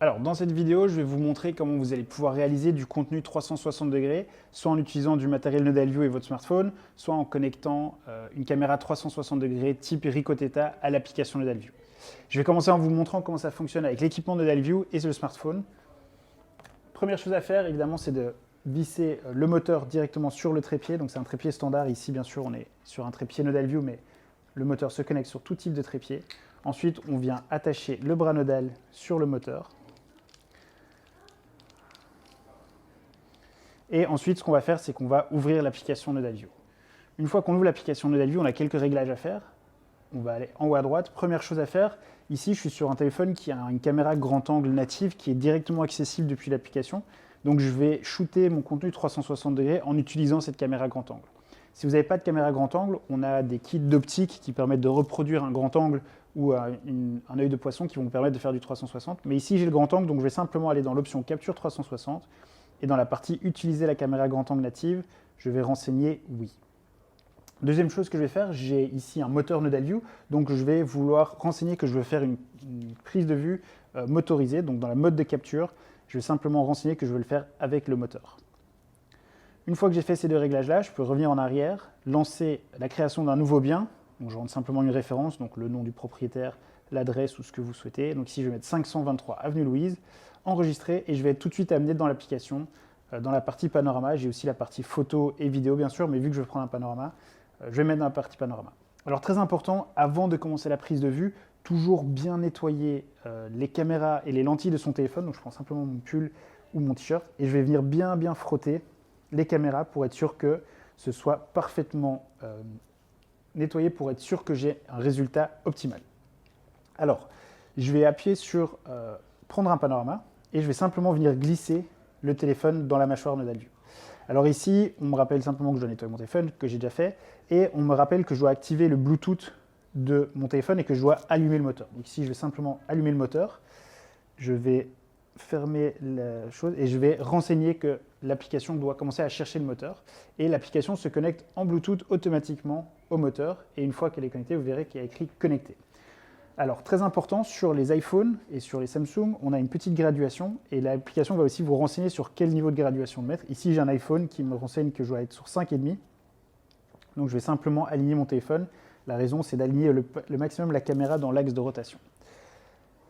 Alors, dans cette vidéo, je vais vous montrer comment vous allez pouvoir réaliser du contenu 360 degrés, soit en utilisant du matériel NodalView et votre smartphone, soit en connectant une caméra 360 degrés type Ricoh Theta à l'application NodalView. Je vais commencer en vous montrant comment ça fonctionne avec l'équipement NodalView et le smartphone. Première chose à faire, évidemment, c'est de visser le moteur directement sur le trépied. Donc, c'est un trépied standard. Ici, bien sûr, on est sur un trépied NodalView, mais le moteur se connecte sur tout type de trépied. Ensuite, on vient attacher le bras nodal sur le moteur. Et ensuite, ce qu'on va faire, c'est qu'on va ouvrir l'application NodalView. Une fois qu'on ouvre l'application NodalView, on a quelques réglages à faire. On va aller en haut à droite. Première chose à faire, ici, je suis sur un téléphone qui a une caméra grand angle native qui est directement accessible depuis l'application. Donc, je vais shooter mon contenu 360 degrés en utilisant cette caméra grand angle. Si vous n'avez pas de caméra grand angle, on a des kits d'optique qui permettent de reproduire un grand angle ou un œil de poisson qui vont vous permettre de faire du 360. Mais ici, j'ai le grand angle, donc je vais simplement aller dans l'option Capture 360. Et dans la partie « Utiliser la caméra grand angle native », je vais renseigner « Oui ». Deuxième chose que je vais faire, j'ai ici un moteur NodalView, donc je vais vouloir renseigner que je veux faire une prise de vue motorisée. Donc dans la mode de capture, je vais simplement renseigner que je veux le faire avec le moteur. Une fois que j'ai fait ces deux réglages-là, je peux revenir en arrière, lancer la création d'un nouveau bien. Donc je rentre simplement une référence, donc le nom du propriétaire, l'adresse ou ce que vous souhaitez. Donc ici, je vais mettre 523 Avenue Louise, enregistrer, et je vais être tout de suite amené dans l'application. Dans la partie panorama, j'ai aussi la partie photo et vidéo, bien sûr, mais vu que je vais prendre un panorama, je vais mettre dans la partie panorama. Alors très important, avant de commencer la prise de vue, toujours bien nettoyer les caméras et les lentilles de son téléphone. Donc je prends simplement mon pull ou mon t-shirt et je vais venir bien frotter les caméras pour être sûr que ce soit parfaitement nettoyé, pour être sûr que j'ai un résultat optimal. Alors, je vais appuyer sur prendre un panorama et je vais simplement venir glisser le téléphone dans la mâchoire NodalView. Alors ici, on me rappelle simplement que je dois nettoyer mon téléphone, que j'ai déjà fait, et on me rappelle que je dois activer le Bluetooth de mon téléphone et que je dois allumer le moteur. Donc ici, je vais simplement allumer le moteur, je vais fermer la chose et je vais renseigner que l'application doit commencer à chercher le moteur, et l'application se connecte en Bluetooth automatiquement au moteur, et une fois qu'elle est connectée, vous verrez qu'il y a écrit « Connecté ». Alors, très important, sur les iPhones et sur les Samsung, on a une petite graduation et l'application va aussi vous renseigner sur quel niveau de graduation mettre. Ici, j'ai un iPhone qui me renseigne que je dois être sur 5,5. Donc, je vais simplement aligner mon téléphone. La raison, c'est d'aligner le maximum la caméra dans l'axe de rotation.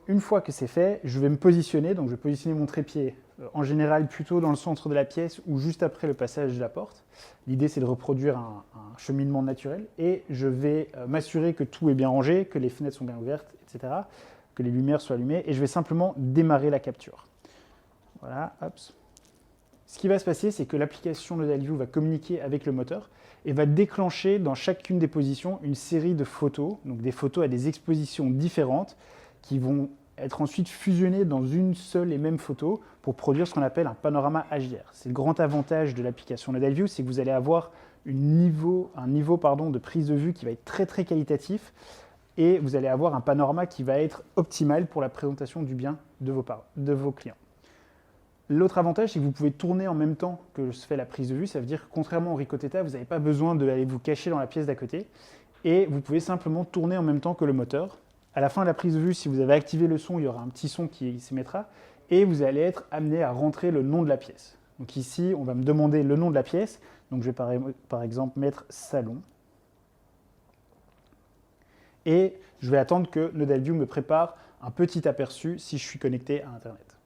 Une fois que c'est fait, je vais me positionner. Donc, je vais positionner mon trépied en général plutôt dans le centre de la pièce ou juste après le passage de la porte. L'idée, c'est de reproduire un cheminement naturel, et je vais m'assurer que tout est bien rangé, que les fenêtres sont bien ouvertes, etc., que les lumières soient allumées, et je vais simplement démarrer la capture. Voilà, hop. Ce qui va se passer, c'est que l'application NodalView va communiquer avec le moteur et va déclencher dans chacune des positions une série de photos, donc des photos à des expositions différentes qui vont être ensuite fusionnées dans une seule et même photo pour produire ce qu'on appelle un panorama HDR. C'est le grand avantage de l'application NodalView, c'est que vous allez avoir un niveau de prise de vue qui va être très qualitatif, et vous allez avoir un panorama qui va être optimal pour la présentation du bien de vos clients. L'autre avantage, c'est que vous pouvez tourner en même temps que se fait la prise de vue. Ça veut dire que contrairement au Ricoh Theta, vous n'avez pas besoin d'aller vous cacher dans la pièce d'à côté, et vous pouvez simplement tourner en même temps que le moteur. À la fin de la prise de vue, si vous avez activé le son, il y aura un petit son qui s'émettra, et vous allez être amené à rentrer le nom de la pièce. Donc ici, on va me demander le nom de la pièce. Donc je vais par exemple mettre salon. Et je vais attendre que NodalView me prépare un petit aperçu si je suis connecté à Internet.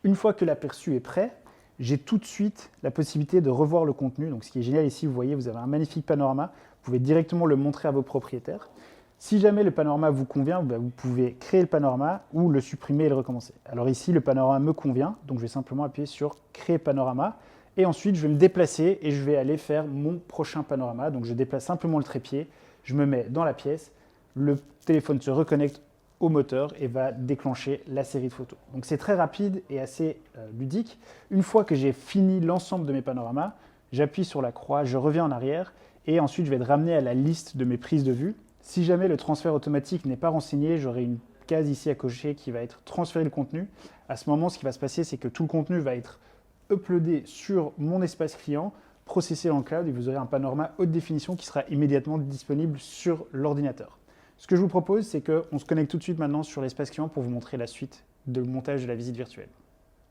Une fois que l'aperçu est prêt, j'ai tout de suite la possibilité de revoir le contenu. Donc ce qui est génial ici, vous voyez, vous avez un magnifique panorama. Vous pouvez directement le montrer à vos propriétaires. Si jamais le panorama vous convient, vous pouvez créer le panorama ou le supprimer et le recommencer. Alors ici, le panorama me convient, donc je vais simplement appuyer sur « Créer panorama ». Et ensuite, je vais me déplacer et je vais aller faire mon prochain panorama. Donc je déplace simplement le trépied, je me mets dans la pièce, le téléphone se reconnecte au moteur et va déclencher la série de photos. Donc c'est très rapide et assez ludique. Une fois que j'ai fini l'ensemble de mes panoramas, j'appuie sur la croix, je reviens en arrière, et ensuite je vais être ramené à la liste de mes prises de vue. Si jamais le transfert automatique n'est pas renseigné, j'aurai une case ici à cocher qui va être transférer le contenu. À ce moment, ce qui va se passer, c'est que tout le contenu va être uploadé sur mon espace client, processé en cloud, et vous aurez un panorama haute définition qui sera immédiatement disponible sur l'ordinateur. Ce que je vous propose, c'est qu'on se connecte tout de suite maintenant sur l'espace client pour vous montrer la suite de montage de la visite virtuelle.